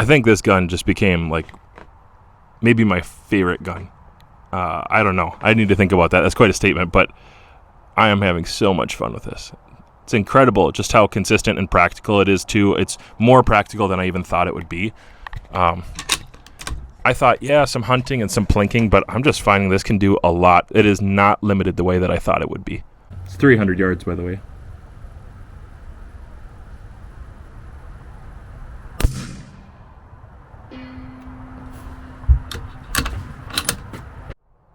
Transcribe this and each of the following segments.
think this gun just became like maybe my favorite gun. I don't know. I need to think about that. That's quite a statement, but I am having so much fun with this. It's incredible just how consistent and practical it is too. It's more practical than I even thought it would be. I thought, yeah, some hunting and some plinking, but I'm just finding this can do a lot. It is not limited the way that I thought it would be. It's 300 yards, by the way.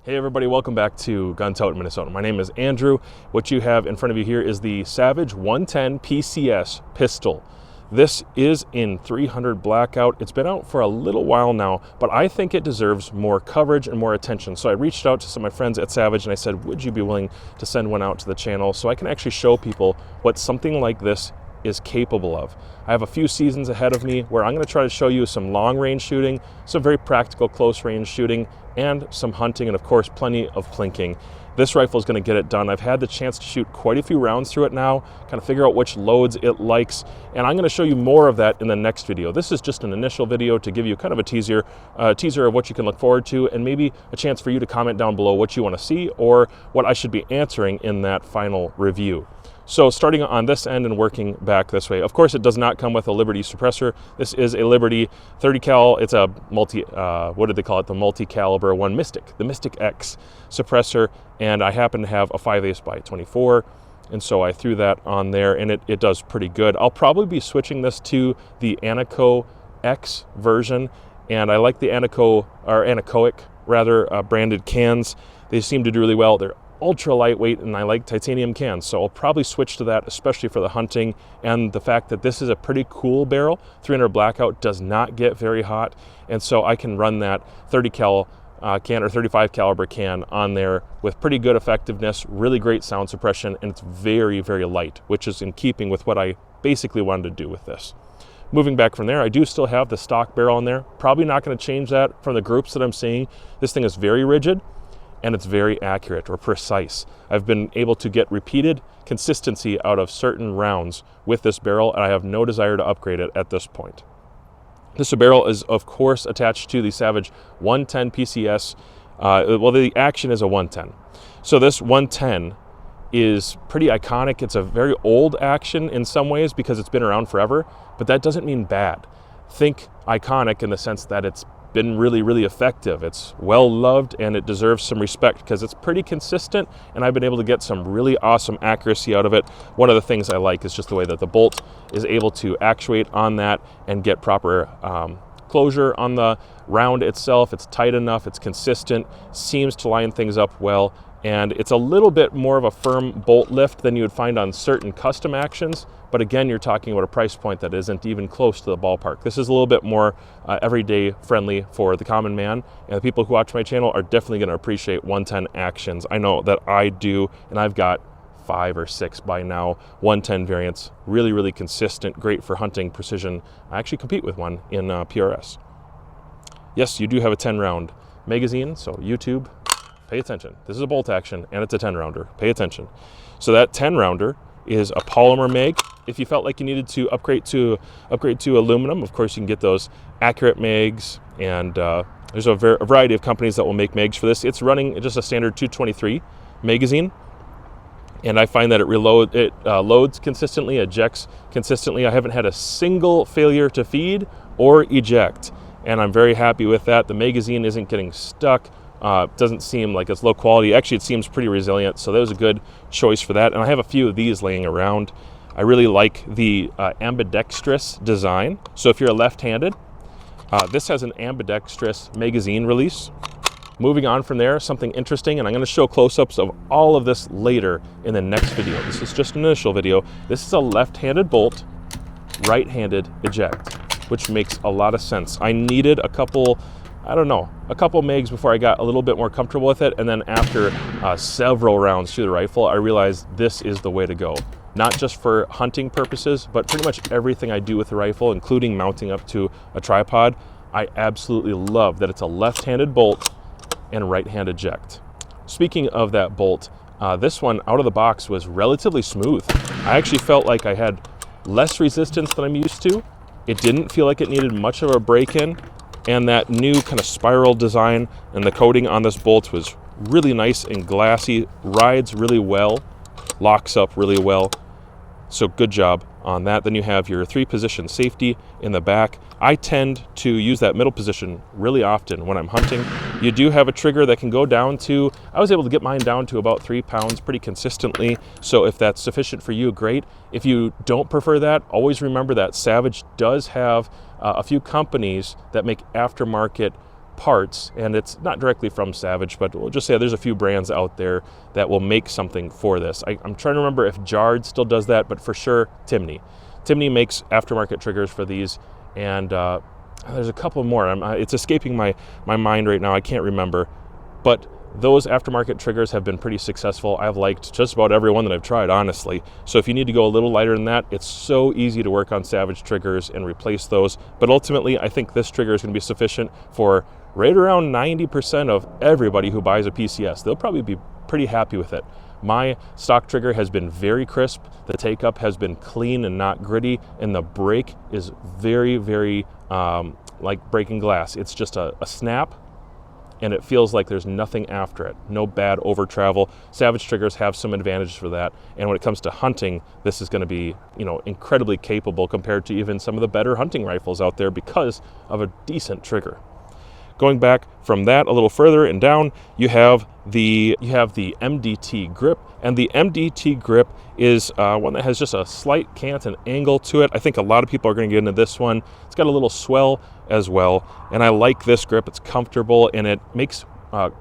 Hey everybody, welcome back to Guns Out in Minnesota. My name is Andrew. What you have in front of you here is the Savage 110 PCS pistol. This is in 300 blackout. It's been out for a little while now, but I think it deserves more coverage and more attention. So I reached out to some of my friends at Savage and I said, would you be willing to send one out to the channel so I can actually show people what something like this is capable of. I have a few seasons ahead of me where I'm going to try to show you some long range shooting, some very practical close range shooting, and some hunting, and of course plenty of plinking. This rifle is going to get it done. I've had the chance to shoot quite a few rounds through it now, kind of figure out which loads it likes, and I'm going to show you more of that in the next video. This is just an initial video to give you kind of a teaser of what you can look forward to, and maybe a chance for you to comment down below what you want to see or what I should be answering in that final review. So starting on this end and working back this way. Of course, it does not come with a Liberty suppressor. This is a Liberty 30 cal. It's a what did they call it? The multi-caliber one Mystic, the Mystic X suppressor. And I happen to have a 5/8 by 24. And so I threw that on there and it does pretty good. I'll probably be switching this to the Aneco X version. And I like the anechoic branded cans. They seem to do really well. They're ultra lightweight and I like titanium cans, so I'll probably switch to that, especially for the hunting, and the fact that this is a pretty cool barrel. 300 blackout does not get very hot, and so I can run that 30 cal can or 35 caliber can on there with pretty good effectiveness, really great sound suppression, and it's very, very light, which is in keeping with what I basically wanted to do with this. Moving back from there, I do still have the stock barrel in there. Probably not going to change that from the groups that I'm seeing. This thing is very rigid and it's very accurate or precise. I've been able to get repeated consistency out of certain rounds with this barrel, and I have no desire to upgrade it at this point. This barrel is, of course, attached to the Savage 110 PCS. Well, the action is a 110. So this 110 is pretty iconic. It's a very old action in some ways because it's been around forever, but that doesn't mean bad. Think iconic in the sense that it's been really, really effective. It's well loved and it deserves some respect because it's pretty consistent, and I've been able to get some really awesome accuracy out of it. One of the things I like is just the way that the bolt is able to actuate on that and get proper closure on the round itself. It's tight enough, it's consistent, seems to line things up well, and it's a little bit more of a firm bolt lift than you would find on certain custom actions. But again, you're talking about a price point that isn't even close to the ballpark. This is a little bit more everyday friendly for the common man, and the people who watch my channel are definitely going to appreciate 110 actions. I know that I do, and I've got 5 or 6 by now 110 variants. Really, really consistent, great for hunting precision. I actually compete with one in PRS. Yes, you do have a 10 round magazine, so YouTube, pay attention. This is a bolt action and it's a 10 rounder. Pay attention. So that 10 rounder is a polymer mag. If you felt like you needed to upgrade to aluminum, of course you can get those accurate mags, and there's a variety of companies that will make mags for this. It's running just a standard 223 magazine, and I find that it loads consistently, ejects consistently. I haven't had a single failure to feed or eject, and I'm very happy with that. The magazine isn't getting stuck. Doesn't seem like it's low quality. Actually, it seems pretty resilient, so that was a good choice for that. And I have a few of these laying around. I really like the ambidextrous design. So if you're left-handed, this has an ambidextrous magazine release. Moving on from there, something interesting, and I'm going to show close-ups of all of this later in the next video. This is just an initial video. This is a left-handed bolt, right-handed eject, which makes a lot of sense. I needed a couple mags before I got a little bit more comfortable with it, and then after several rounds through the rifle, I realized this is the way to go. Not just for hunting purposes, but pretty much everything I do with the rifle, including mounting up to a tripod, I absolutely love that it's a left-handed bolt and right-hand eject. Speaking of that bolt, this one out of the box was relatively smooth. I actually felt like I had less resistance than I'm used to It didn't feel like it needed much of a break-in, and that new kind of spiral design and the coating on this bolt was really nice and glassy, rides really well, locks up really well. So good job on that. Then you have your 3-position safety in the back. I tend to use that middle position really often when I'm hunting. You do have a trigger that can go down to, I was able to get mine down to about 3 pounds pretty consistently. So if that's sufficient for you, great. If you don't prefer that, always remember that Savage does have a few companies that make aftermarket parts, and it's not directly from Savage, but we'll just say there's a few brands out there that will make something for this. I'm trying to remember if Jard still does that, but for sure Timney. Timney makes aftermarket triggers for these, and there's a couple more. It's escaping my mind right now. I can't remember, but those aftermarket triggers have been pretty successful. I've liked just about every one that I've tried, honestly. So if you need to go a little lighter than that, it's so easy to work on Savage triggers and replace those. But ultimately, I think this trigger is going to be sufficient for right around 90% of everybody who buys a PCS. They'll probably be pretty happy with it. My stock trigger has been very crisp. The take-up has been clean and not gritty, and the break is very, very like breaking glass. It's just a snap, and it feels like there's nothing after it. No bad over travel. Savage triggers have some advantages for that. And when it comes to hunting, this is going to be, incredibly capable compared to even some of the better hunting rifles out there because of a decent trigger. Going back from that a little further and down, you have the MDT grip, and the MDT grip is one that has just a slight cant and angle to it. I think a lot of people are going to get into this one. It's got a little swell as well, and I like this grip. It's comfortable, and it makes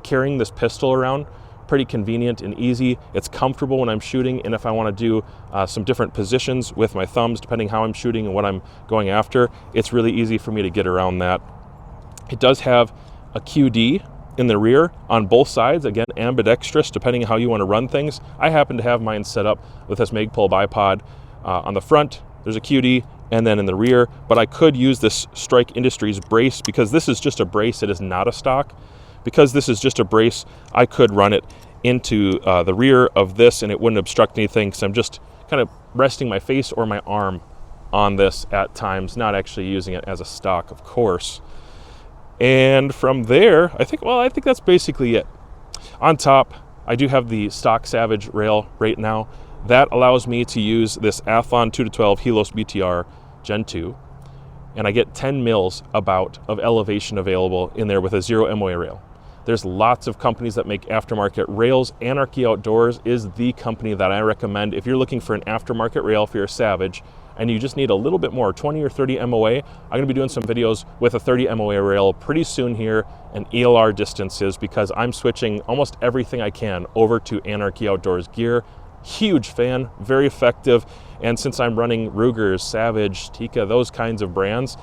carrying this pistol around pretty convenient and easy. It's comfortable when I'm shooting, and if I want to do some different positions with my thumbs, depending how I'm shooting and what I'm going after, it's really easy for me to get around that. It does have a QD in the rear on both sides, again, ambidextrous, depending on how you want to run things. I happen to have mine set up with this Magpul bipod. On the front, there's a QD, and then in the rear, but I could use this Strike Industries brace because this is just a brace, it is not a stock. Because this is just a brace, I could run it into the rear of this and it wouldn't obstruct anything, because I'm just kind of resting my face or my arm on this at times, not actually using it as a stock, of course. And from there, I think that's basically it. On top, I do have the stock Savage rail right now. That allows me to use this Athlon 2-12 Helos BTR Gen 2, and I get 10 mils about of elevation available in there with a 0 MOA rail. There's lots of companies that make aftermarket rails. Anarchy Outdoors is the company that I recommend if you're looking for an aftermarket rail for your Savage and you just need a little bit more, 20 or 30 MOA. I'm going to be doing some videos with a 30 MOA rail pretty soon here, and ELR distances, because I'm switching almost everything I can over to Anarchy Outdoors gear. Huge fan, very effective, and since I'm running Ruger's, Savage, Tikka, those kinds of brands,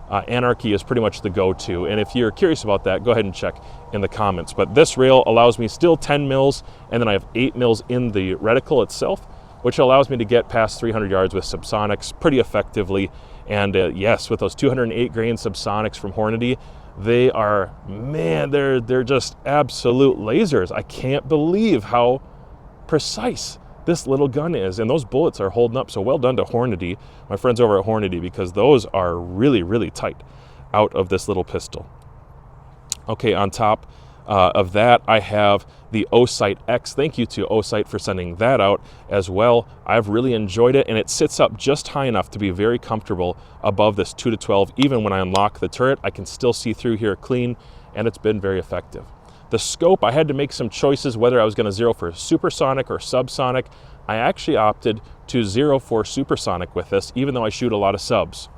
Anarchy is pretty much the go-to. And if you're curious about that, go ahead and check in the comments. But this rail allows me still 10 mils, and then I have 8 mils in the reticle itself, which allows me to get past 300 yards with subsonics pretty effectively. And yes, with those 208 grain subsonics from Hornady, they are, man, they're just absolute lasers. I can't believe how precise this little gun is, and those bullets are holding up. So well done to Hornady, my friends over at Hornady, because those are really, really tight out of this little pistol. Okay, on top of that, I have the O-Sight X. Thank you to O-Sight for sending that out as well. I've really enjoyed it, and it sits up just high enough to be very comfortable above this 2-12. Even when I unlock the turret, I can still see through here clean, and it's been very effective. The scope, I had to make some choices whether I was going to zero for supersonic or subsonic. I actually opted to zero for supersonic with this, even though I shoot a lot of subs.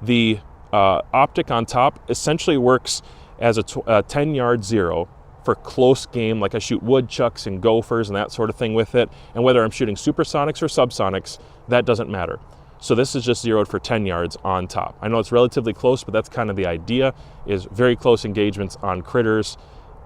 The optic on top essentially works as a 10-yard zero for close game, like I shoot woodchucks and gophers and that sort of thing with it. And whether I'm shooting supersonics or subsonics, that doesn't matter. So this is just zeroed for 10 yards on top. I know it's relatively close, but that's kind of the idea, is very close engagements on critters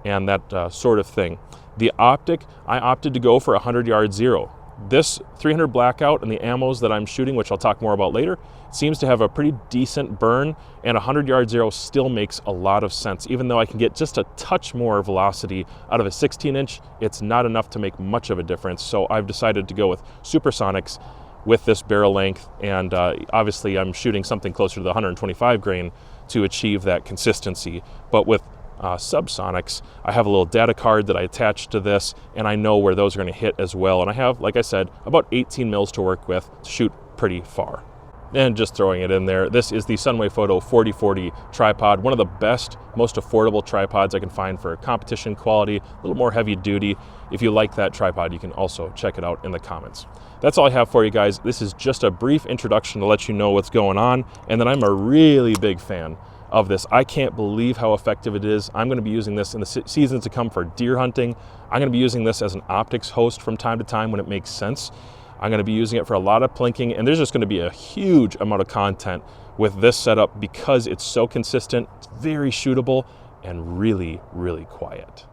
and that sort of thing. The optic, I opted to go for a 100-yard zero. This 300 blackout and the ammos that I'm shooting, which I'll talk more about later, seems to have a pretty decent burn, and a 100-yard zero still makes a lot of sense. Even though I can get just a touch more velocity out of a 16-inch, it's not enough to make much of a difference. So I've decided to go with supersonics with this barrel length, and obviously I'm shooting something closer to the 125 grain to achieve that consistency. But with subsonics, I have a little data card that I attach to this, and I know where those are going to hit as well. And I have, like I said, about 18 mils to work with to shoot pretty far. And just throwing it in there, this is the Sunway Photo 4040 tripod, one of the best, most affordable tripods I can find for competition quality, a little more heavy duty. If you like that tripod, you can also check it out in the comments. That's all I have for you guys. This is just a brief introduction to let you know what's going on, and that I'm a really big fan of this. I can't believe how effective it is. I'm going to be using this in the seasons to come for deer hunting. I'm going to be using this as an optics host from time to time when it makes sense. I'm going to be using it for a lot of plinking, and there's just going to be a huge amount of content with this setup because it's so consistent, it's very shootable, and really, really quiet.